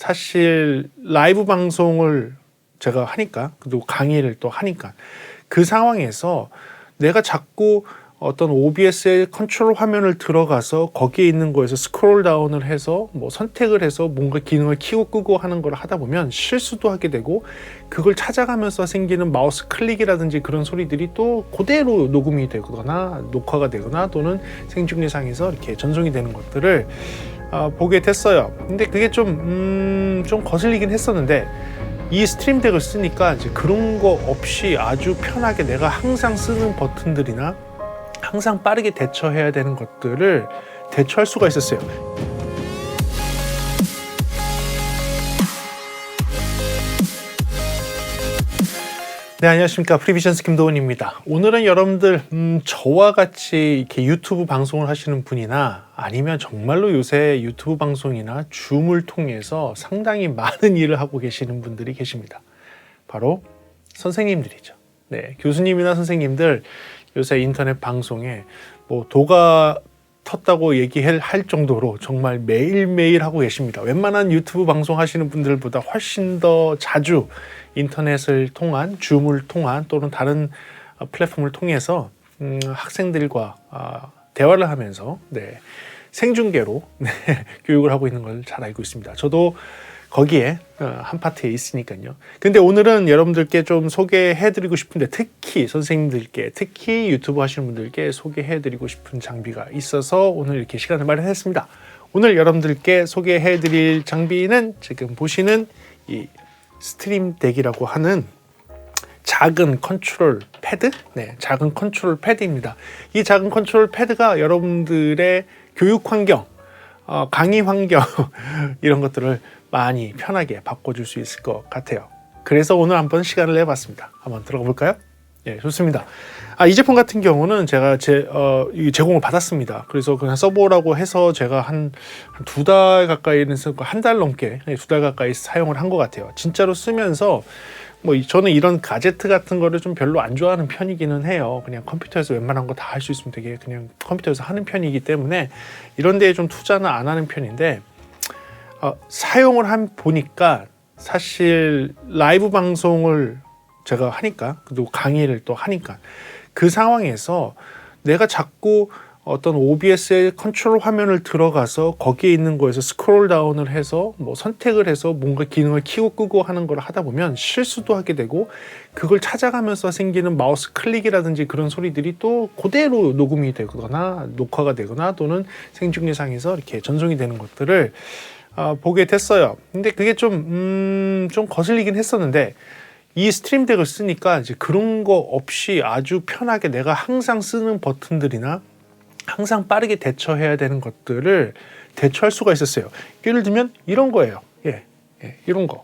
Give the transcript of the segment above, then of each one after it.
사실 라이브 방송을 제가 하니까, 그리고 강의를 또 하니까 그 상황에서 내가 자꾸 어떤 OBS의 컨트롤 화면을 들어가서 거기에 있는 거에서 스크롤 다운을 해서 뭐 선택을 해서 뭔가 기능을 켜고 끄고 하는 걸 하다 보면 실수도 하게 되고, 그걸 찾아가면서 생기는 마우스 클릭이라든지 그런 소리들이 또 그대로 녹음이 되거나 녹화가 되거나 또는 생중계상에서 이렇게 전송이 되는 것들을 보게 됐어요. 근데 그게 좀 거슬리긴 했었는데, 이 스트림 덱을 쓰니까 이제 그런 거 없이 아주 편하게 내가 항상 쓰는 버튼들이나 항상 빠르게 대처해야 되는 것들을 대처할 수가 있었어요. 네, 안녕하십니까. 프리비전스 김도훈입니다. 오늘은 여러분들 저와 같이 이렇게 유튜브 방송을 하시는 분이나 아니면 정말로 요새 유튜브 방송이나 줌을 통해서 상당히 많은 일을 하고 계시는 분들이 계십니다. 바로 선생님들이죠. 네, 교수님이나 선생님들 요새 인터넷 방송에 뭐 도가 텄다고 얘기할 정도로 정말 매일매일 하고 계십니다. 웬만한 유튜브 방송 하시는 분들보다 훨씬 더 자주 인터넷을 통한, 줌을 통한 또는 다른 플랫폼을 통해서 학생들과 대화를 하면서 생중계로 교육을 하고 있는 걸 잘 알고 있습니다. 저도 거기에 한 파트에 있으니까요. 근데 오늘은 여러분들께 좀 소개해드리고 싶은데, 특히 선생님들께, 특히 유튜브 하시는 분들께 소개해드리고 싶은 장비가 있어서 오늘 이렇게 시간을 마련했습니다. 오늘 여러분들께 소개해드릴 장비는 지금 보시는 이 스트림 덱이라고 하는 작은 컨트롤 패드, 작은 컨트롤 패드입니다. 이 작은 컨트롤 패드가 여러분들의 교육 환경, 강의 환경 이런 것들을 많이 편하게 바꿔줄 수 있을 것 같아요. 그래서 오늘 한번 시간을 내봤습니다. 한번 들어가 볼까요? 예, 좋습니다. 이 제품 같은 경우는 제가 제공을 받았습니다. 그래서 그냥 써보라고 해서 제가 한 두 달 가까이는 쓰고, 한 달 넘게, 두 달 가까이 사용을 한 것 같아요. 진짜로 쓰면서 뭐 저는 이런 가제트 같은 거를 좀 별로 안 좋아하는 편이기는 해요. 그냥 컴퓨터에서 웬만한 거 다 할 수 있으면 되게 그냥 컴퓨터에서 하는 편이기 때문에 이런 데에 좀 투자는 안 하는 편인데, 사용을 보니까 사실 라이브 방송을 제가 하니까, 그리고 강의를 또 하니까 그 상황에서 내가 자꾸 어떤 OBS의 컨트롤 화면을 들어가서 거기에 있는 거에서 스크롤 다운을 해서 뭐 선택을 해서 뭔가 기능을 켜고 끄고 하는 걸 하다 보면 실수도 하게 되고, 그걸 찾아가면서 생기는 마우스 클릭이라든지 그런 소리들이 또 그대로 녹음이 되거나 녹화가 되거나 또는 생중계상에서 이렇게 전송이 되는 것들을 보게 됐어요. 근데 그게 좀 거슬리긴 했었는데, 이 스트림 덱을 쓰니까 이제 그런 거 없이 아주 편하게 내가 항상 쓰는 버튼들이나 항상 빠르게 대처해야 되는 것들을 대처할 수가 있었어요. 예를 들면 이런 거예요. 이런 거.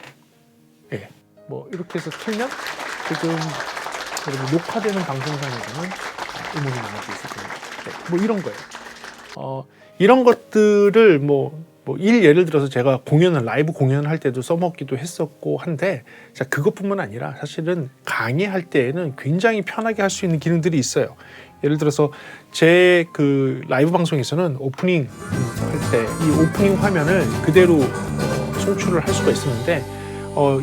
뭐 이렇게 해서 틀면 지금 녹화되는 방송상에서는 음원이 나올 수 있을 겁니다. 뭐 이런 거예요. 이런 것들을 예를 들어서 제가 라이브 공연을 할 때도 써먹기도 했었고 한데, 그것뿐만 아니라 사실은 강의할 때에는 굉장히 편하게 할 수 있는 기능들이 있어요. 예를 들어서 제 그 라이브 방송에서는 오프닝 할 때 이 오프닝 화면을 그대로 송출을 할 수가 있었는데,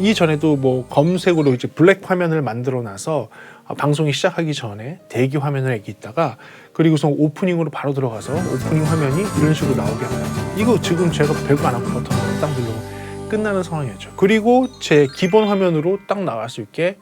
이전에도 뭐 검색으로 이제 블랙 화면을 만들어 놔서 방송이 시작하기 전에 대기 화면을 여기 있다가, 그리고서 오프닝으로 바로 들어가서 오프닝 화면이 이런 식으로 나오게 합니다. 이거 지금 제가 별거 안 하고 버튼을 딱 누르면 끝나는 상황이었죠. 그리고 제 기본 화면으로 딱 나갈 수 있게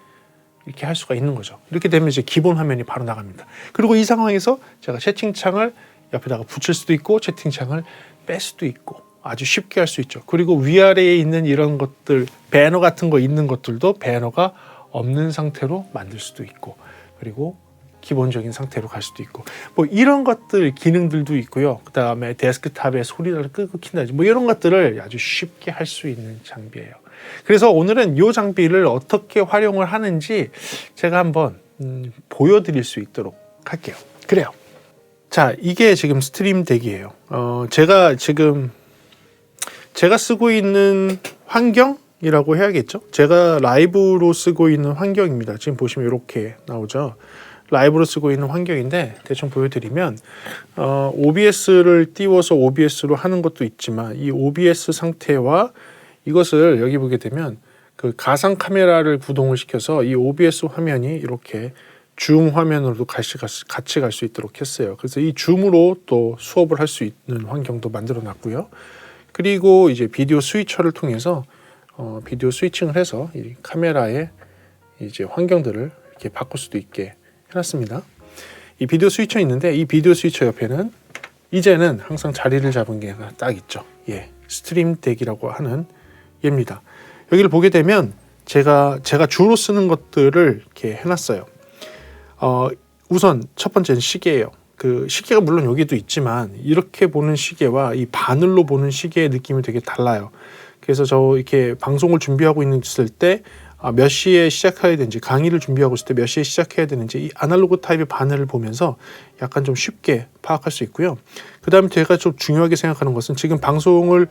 이렇게 할 수가 있는 거죠. 이렇게 되면 이제 기본 화면이 바로 나갑니다. 그리고 이 상황에서 제가 채팅창을 옆에다가 붙일 수도 있고 채팅창을 뺄 수도 있고 아주 쉽게 할 수 있죠. 그리고 위아래에 있는 이런 것들, 배너 같은 거 있는 것들도 배너가 없는 상태로 만들 수도 있고, 그리고 기본적인 상태로 갈 수도 있고, 뭐 이런 것들 기능들도 있고요. 그 다음에 데스크탑에 소리를 끄고 킨다든지 뭐 이런 것들을 아주 쉽게 할 수 있는 장비예요. 그래서 오늘은 이 장비를 어떻게 활용을 하는지 제가 한번 보여드릴 수 있도록 할게요. 그래요. 자, 이게 지금 스트림 덱이에요. 제가 쓰고 있는 환경이라고 해야겠죠. 제가 라이브로 쓰고 있는 환경입니다. 지금 보시면 이렇게 나오죠. 라이브로 쓰고 있는 환경인데, 대충 보여드리면 OBS를 띄워서 OBS로 하는 것도 있지만, 이 OBS 상태와 이것을 여기 보게 되면 그 가상 카메라를 구동을 시켜서 이 OBS 화면이 이렇게 줌 화면으로도 같이 갈 수 있도록 했어요. 그래서 이 줌으로 또 수업을 할 수 있는 환경도 만들어 놨고요. 그리고 이제 비디오 스위처를 통해서 비디오 스위칭을 해서 이 카메라의 이제 환경들을 이렇게 바꿀 수도 있게 해놨습니다. 이 비디오 스위처 있는데 이 비디오 스위처 옆에는 이제는 항상 자리를 잡은 게 딱 있죠. 예, 스트림 덱이라고 하는 얘입니다. 여기를 보게 되면 제가 주로 쓰는 것들을 이렇게 해놨어요. 우선 첫 번째는 시계예요. 그 시계가 물론 여기도 있지만 이렇게 보는 시계와 이 바늘로 보는 시계의 느낌이 되게 달라요. 그래서 저 이렇게 방송을 준비하고 있을 때 몇 시에 시작해야 되는지, 강의를 준비하고 있을 때 몇 시에 시작해야 되는지 이 아날로그 타입의 바늘을 보면서 약간 좀 쉽게 파악할 수 있고요. 그 다음에 제가 좀 중요하게 생각하는 것은 지금 방송을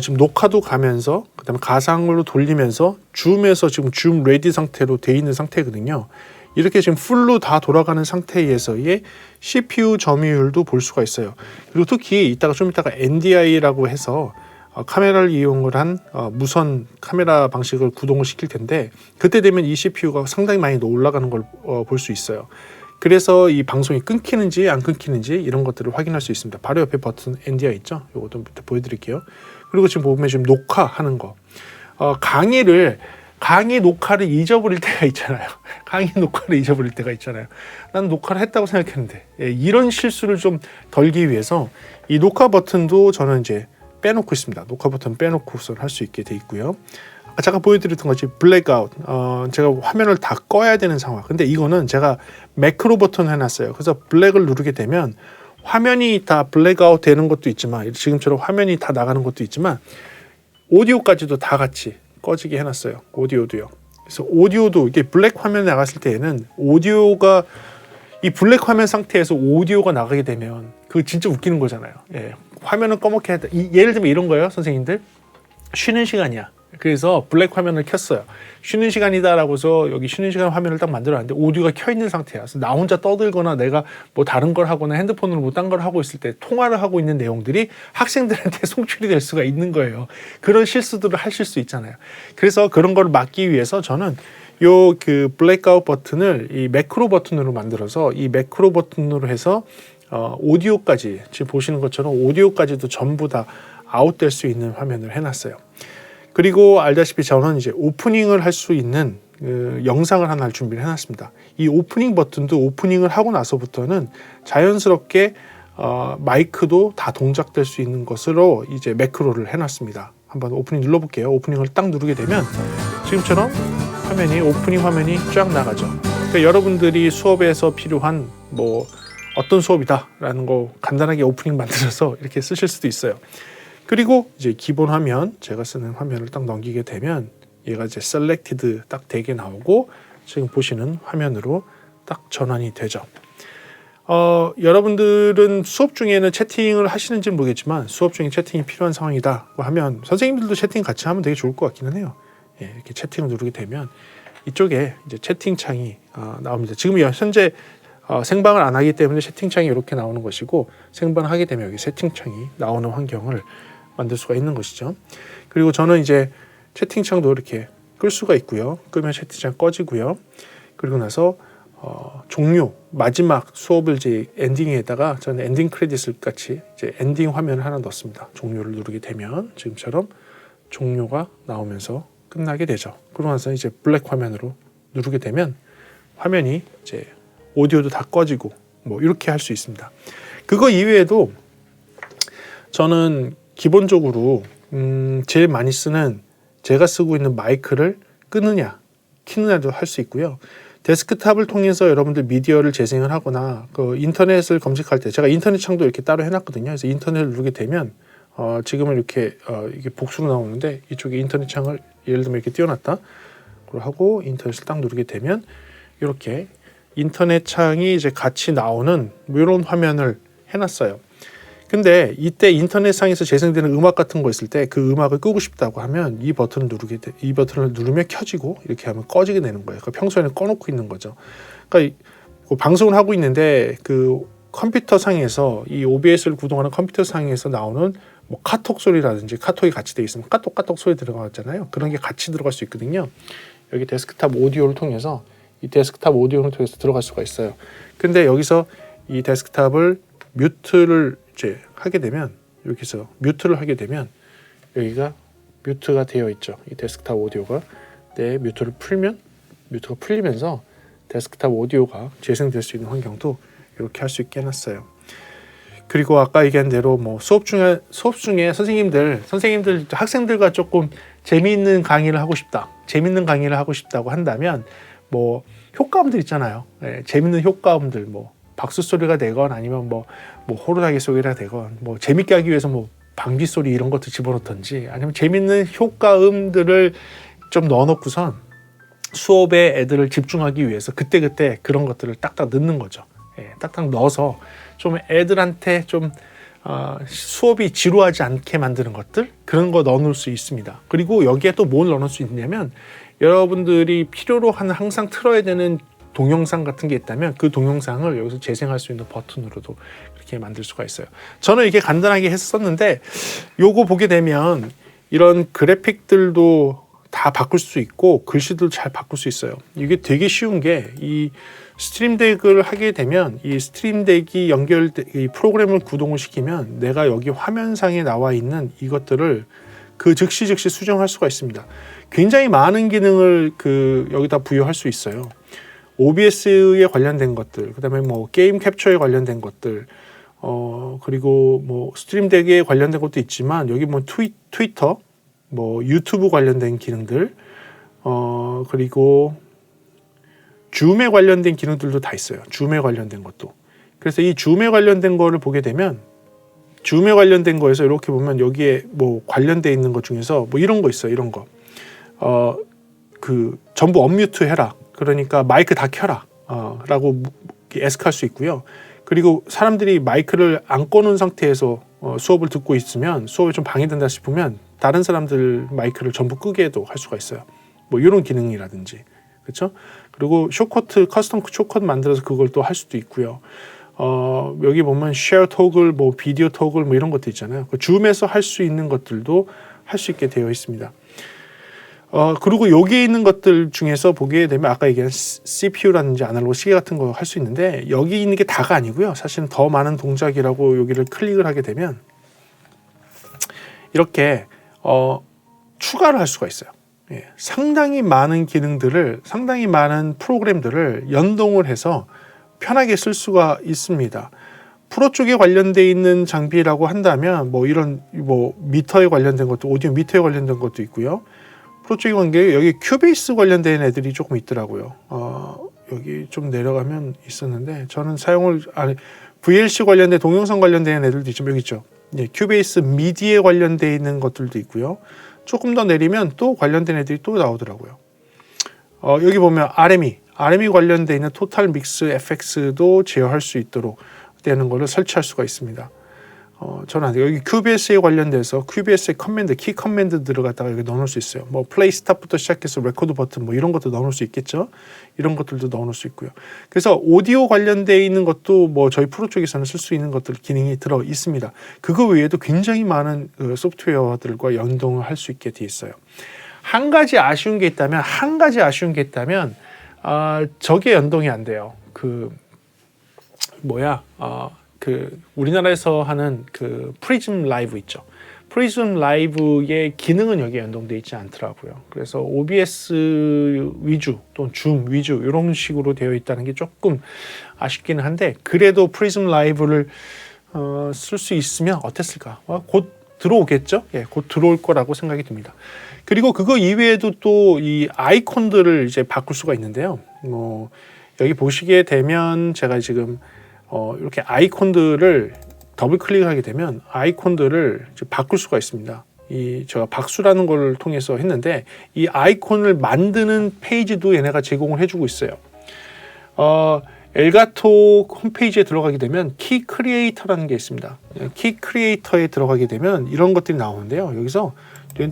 지금 녹화도 가면서 그 다음에 가상으로 돌리면서 줌에서 지금 줌 레디 상태로 돼 있는 상태거든요. 이렇게 지금 풀로 다 돌아가는 상태에서의 CPU 점유율도 볼 수가 있어요. 그리고 특히 좀 이따가 NDI라고 해서 카메라를 이용을 한 무선 카메라 방식을 구동을 시킬 텐데 그때 되면 이 CPU가 상당히 많이 올라가는 걸 볼 수 있어요. 그래서 이 방송이 끊기는지 안 끊기는지 이런 것들을 확인할 수 있습니다. 바로 옆에 버튼 NDI 있죠? 이것도 보여드릴게요. 그리고 지금 보면 지금 녹화하는 거. 강의 녹화를 잊어버릴 때가 있잖아요. 강의 녹화를 잊어버릴 때가 있잖아요. 나는 녹화를 했다고 생각했는데 이런 실수를 좀 덜기 위해서 이 녹화 버튼도 저는 이제 빼놓고 있습니다. 녹화 버튼 빼놓고서 할 수 있게 돼 있고요. 제가 보여드렸던 것이 블랙아웃. 제가 화면을 다 꺼야 되는 상황. 근데 이거는 제가 매크로 버튼을 해놨어요. 그래서 블랙을 누르게 되면 화면이 다 블랙아웃 되는 것도 있지만 지금처럼 화면이 다 나가는 것도 있지만 오디오까지도 다 같이 꺼지게 해놨어요. 오디오도요. 그래서 오디오도 이게 블랙 화면에 나갔을 때에는 오디오가 이 블랙 화면 상태에서 오디오가 나가게 되면 그거 진짜 웃기는 거잖아요. 예. 화면을 꺼먹게 하다. 예를 들면 이런 거예요, 선생님들. 쉬는 시간이야. 그래서 블랙 화면을 켰어요. 쉬는 시간이다라고 해서 여기 쉬는 시간 화면을 딱 만들어놨는데 오디오가 켜 있는 상태야. 그래서 나 혼자 떠들거나 내가 뭐 다른 걸 하거나 핸드폰으로 뭐 딴 걸 하고 있을 때 통화를 하고 있는 내용들이 학생들한테 송출이 될 수가 있는 거예요. 그런 실수들을 하실 수 있잖아요. 그래서 그런 걸 막기 위해서 저는 요 그 블랙아웃 버튼을 이 매크로 버튼으로 만들어서 이 매크로 버튼으로 해서 오디오까지 지금 보시는 것처럼 오디오까지도 전부 다 아웃될 수 있는 화면을 해놨어요. 그리고 알다시피 저는 이제 오프닝을 할 수 있는 영상을 하나 준비를 해놨습니다. 이 오프닝 버튼도 오프닝을 하고 나서부터는 자연스럽게 마이크도 다 동작될 수 있는 것으로 이제 매크로를 해놨습니다. 한번 오프닝 눌러볼게요. 오프닝을 딱 누르게 되면 지금처럼 오프닝 화면이 쫙 나가죠. 그러니까 여러분들이 수업에서 필요한 뭐 어떤 수업이다라는 거 간단하게 오프닝 만들어서 이렇게 쓰실 수도 있어요. 그리고 이제 기본 화면, 제가 쓰는 화면을 딱 넘기게 되면 얘가 이제 셀렉티드 딱 되게 나오고 지금 보시는 화면으로 딱 전환이 되죠. 여러분들은 수업 중에는 채팅을 하시는지는 모르겠지만 수업 중에 채팅이 필요한 상황이다 하면 선생님들도 채팅 같이 하면 되게 좋을 것 같기는 해요. 예, 이렇게 채팅을 누르게 되면 이쪽에 이제 채팅창이 나옵니다. 지금 현재 생방을 안 하기 때문에 채팅창이 이렇게 나오는 것이고 생방을 하게 되면 여기 채팅창이 나오는 환경을 만들 수가 있는 것이죠. 그리고 저는 이제 채팅창도 이렇게 끌 수가 있고요. 끄면 채팅창 꺼지고요. 그리고 나서 종료, 마지막 수업을 이제 엔딩에다가 저는 엔딩 크레딧을 같이 이제 엔딩 화면을 하나 넣습니다. 종료를 누르게 되면 지금처럼 종료가 나오면서 끝나게 되죠. 그러고 나서 이제 블랙 화면으로 누르게 되면 화면이 이제 오디오도 다 꺼지고 뭐 이렇게 할 수 있습니다. 그거 이외에도 저는 기본적으로 제일 많이 쓰는 제가 쓰고 있는 마이크를 끄느냐 키느냐도 할 수 있고요. 데스크탑을 통해서 여러분들 미디어를 재생을 하거나 그 인터넷을 검색할 때 제가 인터넷 창도 이렇게 따로 해놨거든요. 그래서 인터넷을 누르게 되면 지금은 이렇게 이게 복수로 나오는데 이쪽에 인터넷 창을 예를 들면 이렇게 띄워놨다 하고 인터넷을 딱 누르게 되면 이렇게 인터넷 창이 이제 같이 나오는 이런 화면을 해놨어요. 근데 이때 인터넷상에서 재생되는 음악 같은 거 있을 때 그 음악을 끄고 싶다고 하면 이 버튼을 누르면 켜지고 이렇게 하면 꺼지게 되는 거예요. 그러니까 평소에는 꺼놓고 있는 거죠. 그러니까 방송을 하고 있는데 그 컴퓨터 상에서 이 OBS를 구동하는 컴퓨터 상에서 나오는 뭐 카톡 소리라든지 카톡이 같이 돼 있으면 까똑까똑 소리 들어가잖아요. 그런 게 같이 들어갈 수 있거든요. 여기 데스크탑 오디오를 통해서 이 데스크탑 오디오를 통해서 들어갈 수가 있어요. 근데 여기서 이 데스크탑을 뮤트를 이제 하게 되면 여기서 뮤트를 하게 되면 여기가 뮤트가 되어 있죠. 이 데스크탑 오디오가 뮤트를 풀면 뮤트가 풀리면서 데스크탑 오디오가 재생될 수 있는 환경도 이렇게 할 수 있게 해놨어요. 그리고 아까 얘기한 대로 뭐 수업 중에 선생님들 학생들과 조금 재미있는 강의를 하고 싶다고 한다면 뭐 효과음들 있잖아요. 재밌는 효과음들 뭐 박수 소리가 되건 아니면 뭐 호루라기 소리가 되건 뭐 재밌게 하기 위해서 뭐 방귀 소리 이런 것도 집어넣던지 아니면 재밌는 효과음들을 좀 넣어놓고선 수업에 애들을 집중하기 위해서 그때 그런 것들을 딱딱 넣는 거죠. 딱딱 넣어서 좀 애들한테 좀 수업이 지루하지 않게 만드는 것들 그런 거 넣어놓을 수 있습니다. 그리고 여기에 또 뭘 넣어놓을 수 있냐면 여러분들이 필요로 하는 항상 틀어야 되는 동영상 같은 게 있다면 그 동영상을 여기서 재생할 수 있는 버튼으로도 이렇게 만들 수가 있어요. 저는 이게 간단하게 했었는데 요거 보게 되면 이런 그래픽들도 다 바꿀 수 있고 글씨도 잘 바꿀 수 있어요. 이게 되게 쉬운 게 이 스트림덱을 하게 되면 이 스트림덱이 이 프로그램을 구동을 시키면 내가 여기 화면상에 나와 있는 이것들을 그 즉시 수정할 수가 있습니다. 굉장히 많은 기능을 여기다 부여할 수 있어요. OBS에 관련된 것들, 그다음에 뭐 게임 캡처에 관련된 것들, 그리고 뭐 스트림덱에 관련된 것도 있지만 여기 뭐 트위터, 뭐 유튜브 관련된 기능들, 그리고 줌에 관련된 기능들도 다 있어요. 줌에 관련된 것도. 그래서 이 줌에 관련된 거를 보게 되면 줌에 관련된 거에서 이렇게 보면 여기에 뭐 관련돼 있는 것 중에서 뭐 이런 거 있어요. 이런 거. 전부 언뮤트 해라. 그러니까 마이크 다 켜라. 라고 에스크할 수 있고요. 그리고 사람들이 마이크를 안 꺼놓은 상태에서 수업을 듣고 있으면 수업이 좀 방해된다 싶으면 다른 사람들 마이크를 전부 끄게도 할 수가 있어요. 뭐 이런 기능이라든지. 그렇죠? 그리고 커스텀 숏컷 만들어서 그걸 또 할 수도 있고요. 여기 보면 쉐어 토글, 뭐 비디오 토글 뭐 이런 것도 있잖아요. 그 줌에서 할 수 있는 것들도 할 수 있게 되어 있습니다. 그리고 여기에 있는 것들 중에서 보게 되면 아까 얘기한 CPU라든지 아날로그 시계 같은 거 할 수 있는데 여기 있는 게 다가 아니고요. 사실은 더 많은 동작이라고 여기를 클릭을 하게 되면 이렇게 추가를 할 수가 있어요. 상당히 많은 기능들을, 상당히 많은 프로그램들을 연동을 해서 편하게 쓸 수가 있습니다. 프로 쪽에 관련되어 있는 장비라고 한다면 뭐 이런 뭐 미터에 관련된 것도, 오디오 미터에 관련된 것도 있고요. 프로 쪽에 관계 여기 큐베이스 관련된 애들이 조금 있더라고요. 여기 좀 내려가면 있었는데 저는 VLC 관련된 동영상 관련된 애들도 있지만 여기 있죠. 큐베이스 미디에 관련되어 있는 것들도 있고요. 조금 더 내리면 또 관련된 애들이 또 나오더라고요. 여기 보면 RME 관련되어 있는 토탈 믹스 FX도 제어할 수 있도록 되는 것을 설치할 수가 있습니다. 저는 여기 QBS에 관련돼서 QBS의 커맨드, 키 커맨드 들어갔다가 여기 넣어놓을 수 있어요. 뭐 플레이 스탑부터 시작해서 레코드 버튼 뭐 이런 것도 넣어놓을 수 있겠죠. 이런 것들도 넣어놓을 수 있고요. 그래서 오디오 관련되어 있는 것도 뭐 저희 프로 쪽에서는 쓸 수 있는 것들 기능이 들어 있습니다. 그거 외에도 굉장히 많은 소프트웨어들과 연동을 할 수 있게 돼 있어요. 한 가지 아쉬운 게 있다면 저게 연동이 안 돼요. 우리나라에서 하는 프리즘 라이브 있죠. 프리즘 라이브의 기능은 여기에 연동되어 있지 않더라고요. 그래서 OBS 위주 또는 줌 위주 이런 식으로 되어 있다는 게 조금 아쉽기는 한데 그래도 프리즘 라이브를 쓸 수 있으면 어땠을까? 곧 들어오겠죠? 곧 들어올 거라고 생각이 듭니다. 그리고 그거 이외에도 또 이 아이콘들을 이제 바꿀 수가 있는데요. 여기 보시게 되면 제가 지금 이렇게 아이콘들을 더블 클릭하게 되면 아이콘들을 바꿀 수가 있습니다. 제가 박수라는 걸 통해서 했는데 이 아이콘을 만드는 페이지도 얘네가 제공을 해주고 있어요. 엘가토 홈페이지에 들어가게 되면 키 크리에이터라는 게 있습니다. 키 크리에이터에 들어가게 되면 이런 것들이 나오는데요. 여기서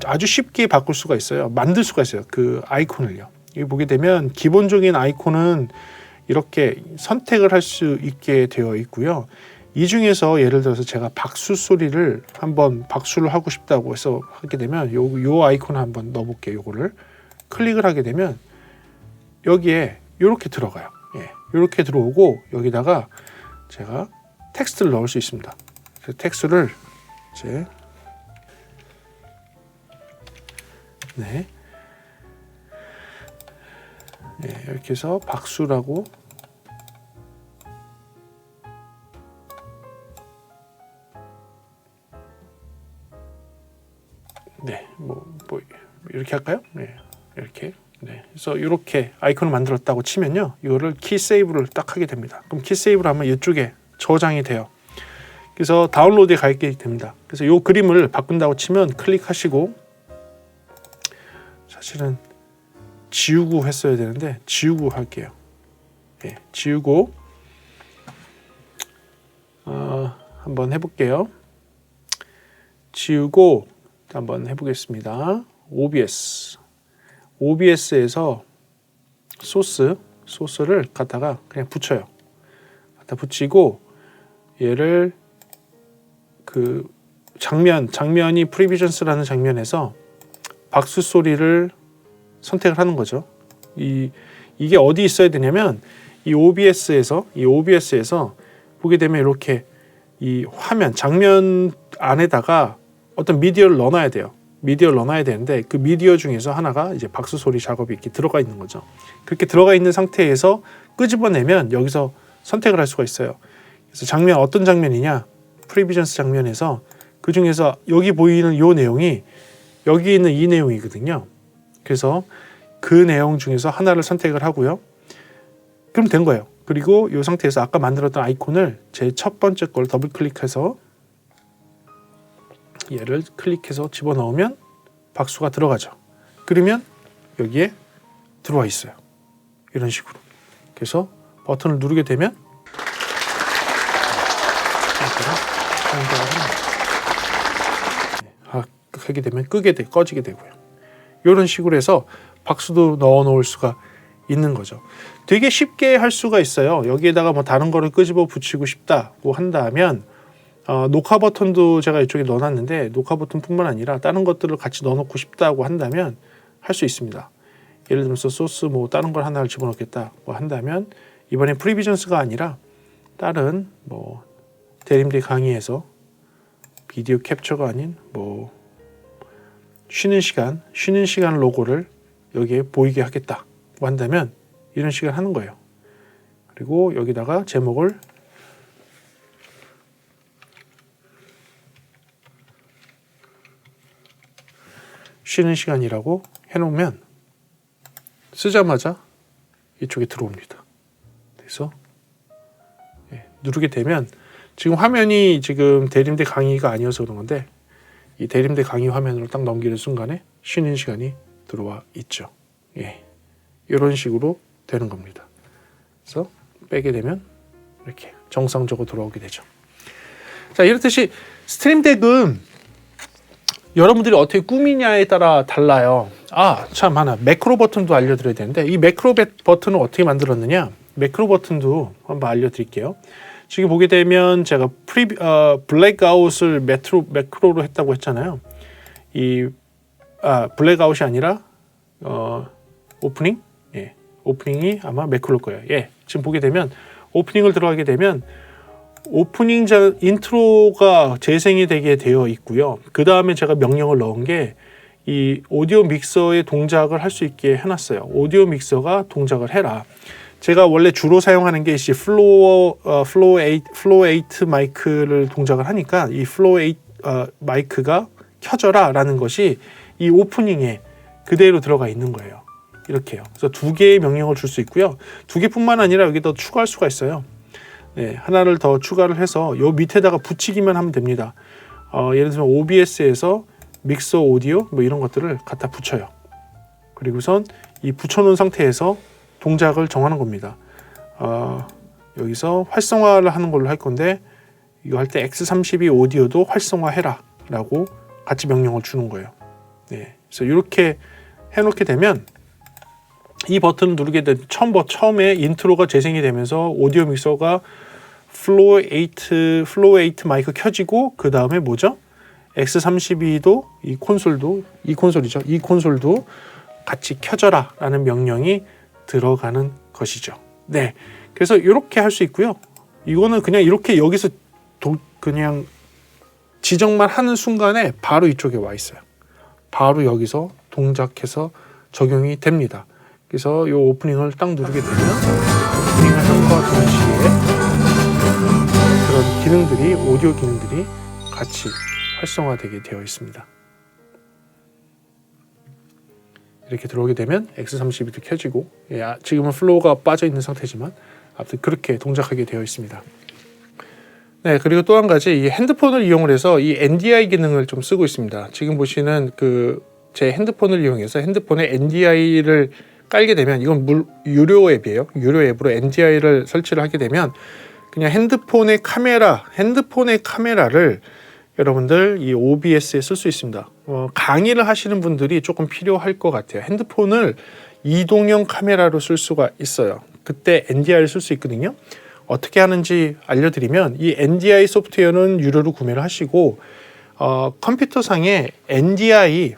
아주 쉽게 바꿀 수가 있어요. 만들 수가 있어요. 그 아이콘을요. 여기 보게 되면 기본적인 아이콘은 이렇게 선택을 할 수 있게 되어 있고요. 이 중에서 예를 들어서 제가 박수 소리를 한번 박수를 하고 싶다고 해서 하게 되면 요 아이콘을 한번 넣어볼게요. 요거를 클릭을 하게 되면 여기에 이렇게 들어가요. 예, 이렇게 들어오고 여기다가 제가 텍스트를 넣을 수 있습니다. 그래서 텍스트를 이제 네, 이렇게 해서 박수라고 뭐 이렇게 할까요? 네, 이렇게. 네, 그래서 이렇게 아이콘을 만들었다고 치면요, 이거를 키 세이브를 딱 하게 됩니다. 그럼 키 세이브를 하면 이쪽에 저장이 돼요. 그래서 다운로드에 가게 됩니다. 그래서 이 그림을 바꾼다고 치면 클릭하시고, 사실은 지우고 했어야 되는데 지우고 할게요. 네, 지우고 한번 해볼게요. 지우고 한번 해보겠습니다. OBS에서 소스를 갖다가 그냥 붙여요. 갖다 붙이고 얘를 그 장면이 프리비전스라는 장면에서 박수 소리를 선택을 하는 거죠. 이게 어디 있어야 되냐면 이 OBS에서 보게 되면 이렇게 이 화면 장면 안에다가 어떤 미디어를 넣어놔야 돼요. 미디어를 넣어놔야 되는데 그 미디어 중에서 하나가 이제 박수 소리 작업이 이렇게 들어가 있는 거죠. 그렇게 들어가 있는 상태에서 끄집어내면 여기서 선택을 할 수가 있어요. 그래서 어떤 장면이냐, 프리비전스 장면에서 그 중에서 여기 보이는 이 내용이 여기 있는 이 내용이거든요. 그래서 그 내용 중에서 하나를 선택을 하고요. 그럼 된 거예요. 그리고 이 상태에서 아까 만들었던 아이콘을 제 첫 번째 걸 더블 클릭해서 얘를 클릭해서 집어넣으면 박수가 들어가죠. 그러면 여기에 들어와 있어요. 이런 식으로. 그래서 버튼을 누르게 되면 하게 되면 꺼지게 되고요. 이런 식으로 해서 박수도 넣어 놓을 수가 있는 거죠. 되게 쉽게 할 수가 있어요. 여기에다가 뭐 다른 거를 끄집어 붙이고 싶다고 한다면 녹화 버튼도 제가 이쪽에 넣어놨는데 녹화 버튼뿐만 아니라 다른 것들을 같이 넣어놓고 싶다고 한다면 할 수 있습니다. 예를 들어서 소스 뭐 다른 걸 하나를 집어넣겠다고 한다면 이번엔 프리비전스가 아니라 다른 뭐 대림대 강의에서 비디오 캡처가 아닌 뭐 쉬는 시간 로고를 여기에 보이게 하겠다고 한다면 이런 식으로 하는 거예요. 그리고 여기다가 제목을 쉬는 시간이라고 해놓으면 쓰자마자 이쪽에 들어옵니다. 그래서 누르게 되면 지금 화면이 지금 대림대 강의가 아니어서 그런 건데 이 대림대 강의 화면으로 딱 넘기는 순간에 쉬는 시간이 들어와 있죠. 이런 식으로 되는 겁니다. 그래서 빼게 되면 이렇게 정상적으로 돌아오게 되죠. 자, 이렇듯이 스트림덱은 여러분들이 어떻게 꾸미냐에 따라 달라요. 참 하나 매크로 버튼도 알려드려야 되는데 이 매크로 버튼을 어떻게 만들었느냐, 매크로 버튼도 한번 알려드릴게요. 지금 보게 되면 제가 블랙아웃을 매크로로 했다고 했잖아요. 이 블랙아웃이 아니라 오프닝? 오프닝이 아마 매크로일 거예요. 지금 보게 되면 오프닝을 들어가게 되면 오프닝 인트로가 재생이 되게 되어 있고요. 그 다음에 제가 명령을 넣은 게 이 오디오 믹서의 동작을 할 수 있게 해놨어요. 오디오 믹서가 동작을 해라. 제가 원래 주로 사용하는 게 플로어 8 마이크를 동작을 하니까 이 플로어 8 마이크가 켜져라 라는 것이 이 오프닝에 그대로 들어가 있는 거예요. 이렇게요. 그래서 두 개의 명령을 줄 수 있고요. 두 개뿐만 아니라 여기 더 추가할 수가 있어요. 하나를 더 추가를 해서 요 밑에다가 붙이기만 하면 됩니다. 예를 들면 OBS에서 믹서 오디오 뭐 이런 것들을 갖다 붙여요. 그리고선 이 붙여놓은 상태에서 동작을 정하는 겁니다. 여기서 활성화를 하는 걸로 할 건데 이거 할 때 X32 오디오도 활성화해라 라고 같이 명령을 주는 거예요. 그래서 이렇게 해놓게 되면 이 버튼을 누르게 되면 처음에 인트로가 재생이 되면서 오디오 믹서가 플로우 8 마이크 켜지고 그 다음에 뭐죠? X32도 이 콘솔도 같이 켜져라 라는 명령이 들어가는 것이죠. 네, 그래서 이렇게 할 수 있고요. 이거는 그냥 이렇게 여기서 그냥 지정만 하는 순간에 바로 이쪽에 와 있어요. 바로 여기서 동작해서 적용이 됩니다. 그래서 이 오프닝을 딱 누르게 되면 오프닝을 함과 동시에 그런 기능들이, 오디오 기능들이 같이 활성화되게 되어 있습니다. 이렇게 들어오게 되면 X32도 켜지고, 지금은 플로우가 빠져 있는 상태지만 아무튼 그렇게 동작하게 되어 있습니다. 네, 그리고 또 한 가지, 이 핸드폰을 이용을 해서 이 NDI 기능을 좀 쓰고 있습니다. 지금 보시는 제 핸드폰을 이용해서 핸드폰에 NDI를 깔게 되면, 이건 유료 앱이에요. 유료 앱으로 NDI를 설치를 하게 되면 그냥 핸드폰의 카메라를 여러분들 이 OBS에 쓸 수 있습니다. 강의를 하시는 분들이 조금 필요할 것 같아요. 핸드폰을 이동형 카메라로 쓸 수가 있어요. 그때 NDI를 쓸 수 있거든요. 어떻게 하는지 알려드리면, 이 NDI 소프트웨어는 유료로 구매를 하시고 컴퓨터상에 NDI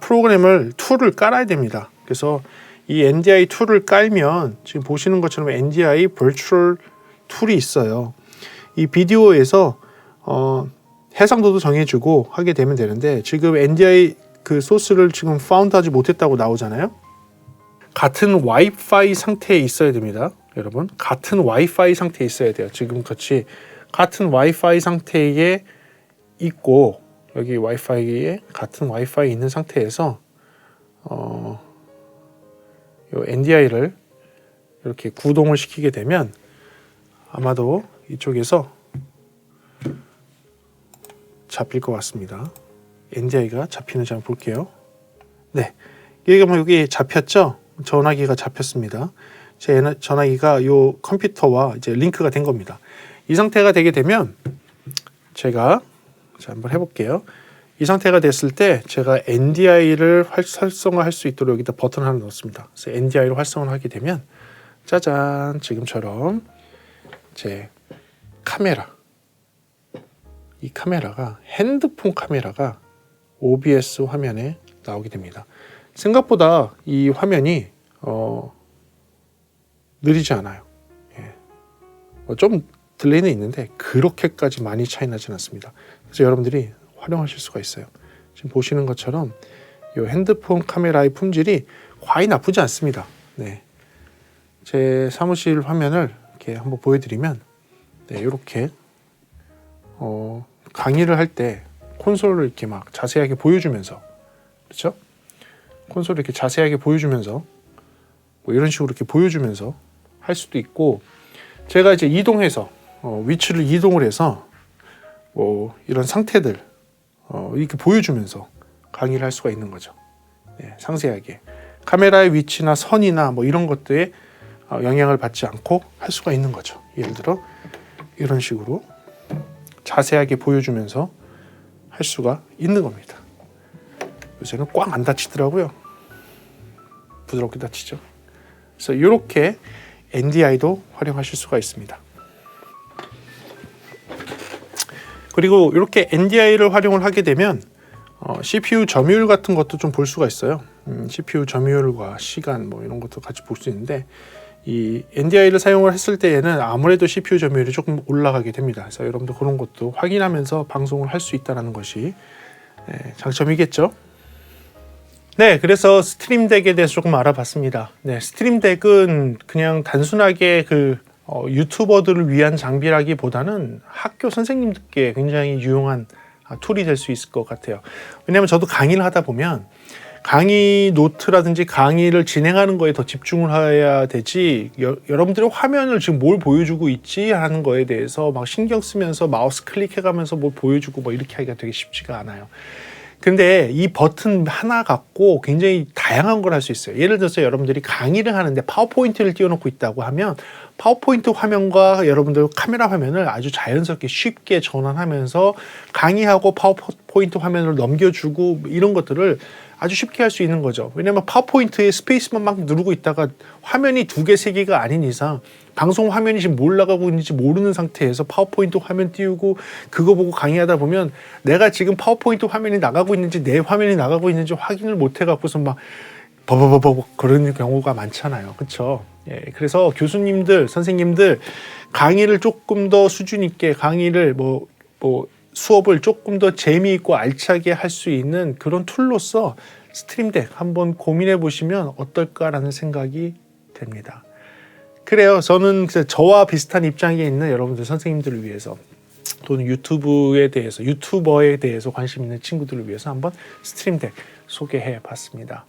프로그램을 툴을 깔아야 됩니다. 그래서 이 NDI 툴을 깔면 지금 보시는 것처럼 NDI Virtual 툴이 있어요. 이 비디오에서 해상도도 정해주고 하게 되면 되는데, 지금 NDI 그 소스를 지금 파운드하지 못했다고 나오잖아요. 같은 와이파이 상태에 있어야 됩니다. 여러분, 같은 와이파이 상태에 있어야 돼요. 지금 같이 같은 와이파이 상태에 있고, 여기 와이파이에 같은 와이파이 있는 상태에서 요 NDI를 이렇게 구동을 시키게 되면 아마도 이쪽에서 잡힐 것 같습니다. NDI가 잡히는지 한번 볼게요. 네, 여기 잡혔죠? 전화기가 잡혔습니다. 제 전화기가 이 컴퓨터와 이제 링크가 된 겁니다. 이 상태가 되게 되면 제가 한번 해볼게요. 이 상태가 됐을 때 제가 NDI를 활성화할 수 있도록 여기다 버튼 하나 넣었습니다. 그래서 NDI를 활성화를 하게 되면 짜잔, 지금처럼 제 이 카메라가, 핸드폰 카메라가 OBS 화면에 나오게 됩니다. 생각보다 이 화면이 느리지 않아요. 좀 딜레이는 있는데 그렇게까지 많이 차이 나진 않습니다. 그래서 여러분들이 활용하실 수가 있어요. 지금 보시는 것처럼 이 핸드폰 카메라의 품질이 과히 나쁘지 않습니다. 네, 제 사무실 화면을 이렇게 한번 보여드리면, 네, 이렇게 강의를 할 때 콘솔을 이렇게 막 자세하게 보여주면서, 그렇죠? 콘솔을 이렇게 자세하게 보여주면서 뭐 이런 식으로 이렇게 보여주면서 할 수도 있고, 제가 이제 이동해서 위치를 이동을 해서 뭐 이런 상태들 이렇게 보여주면서 강의를 할 수가 있는 거죠. 네, 상세하게 카메라의 위치나 선이나 뭐 이런 것들에 영향을 받지 않고 할 수가 있는 거죠. 예를 들어 이런 식으로 자세하게 보여주면서 할 수가 있는 겁니다. 요새는 꽉 안 닫히더라고요. 부드럽게 닫히죠. 그래서 이렇게 NDI도 활용하실 수가 있습니다. 그리고 이렇게 NDI를 활용을 하게 되면 CPU 점유율 같은 것도 좀 볼 수가 있어요. CPU 점유율과 시간 뭐 이런 것도 같이 볼 수 있는데, 이 NDI를 사용을 했을 때에는 아무래도 CPU 점유율이 조금 올라가게 됩니다. 그래서 여러분들 그런 것도 확인하면서 방송을 할 수 있다는 것이 장점이겠죠. 네, 그래서 스트림덱에 대해서 조금 알아봤습니다. 네, 스트림덱은 그냥 단순하게 유튜버들을 위한 장비라기보다는 학교 선생님들께 굉장히 유용한 툴이 될 수 있을 것 같아요. 왜냐하면 저도 강의를 하다 보면 강의 노트라든지 강의를 진행하는 거에 더 집중을 해야 되지, 여러분들의 화면을 지금 뭘 보여주고 있지 하는 거에 대해서 막 신경 쓰면서 마우스 클릭해가면서 뭘 보여주고 뭐 이렇게 하기가 되게 쉽지가 않아요. 근데 이 버튼 하나 갖고 굉장히 다양한 걸 할 수 있어요. 예를 들어서 여러분들이 강의를 하는데 파워포인트를 띄워놓고 있다고 하면 파워포인트 화면과 여러분들 카메라 화면을 아주 자연스럽게 쉽게 전환하면서 강의하고 파워포인트 파워포인트 화면으로 넘겨주고 이런 것들을 아주 쉽게 할 수 있는 거죠. 왜냐하면 파워포인트에 스페이스만 막 누르고 있다가 화면이 2개, 3개가 아닌 이상 방송 화면이 지금 뭘 나가고 있는지 모르는 상태에서 파워포인트 화면 띄우고 그거 보고 강의하다 보면 내가 지금 파워포인트 화면이 나가고 있는지 내 화면이 나가고 있는지 확인을 못 해갖고서 막 버버버버 그런 경우가 많잖아요. 그렇죠? 예, 그래서 교수님들, 선생님들 강의를 조금 더 수준 있게 강의를 수업을 조금 더 재미있고 알차게 할 수 있는 그런 툴로서 스트림덱 한번 고민해 보시면 어떨까라는 생각이 됩니다. 그래요. 저는 저와 비슷한 입장에 있는 여러분들 선생님들을 위해서 또는 유튜버에 대해서 관심 있는 친구들을 위해서 한번 스트림덱 소개해 봤습니다.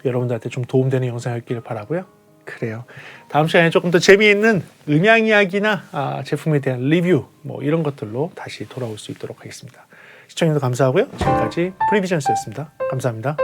여러분들한테 좀 도움되는 영상이었기를 바라고요. 그래요. 다음 시간에 조금 더 재미있는 음향 이야기나 제품에 대한 리뷰 이런 것들로 다시 돌아올 수 있도록 하겠습니다. 시청해주셔서 감사하고요. 지금까지 프리비전스였습니다. 감사합니다.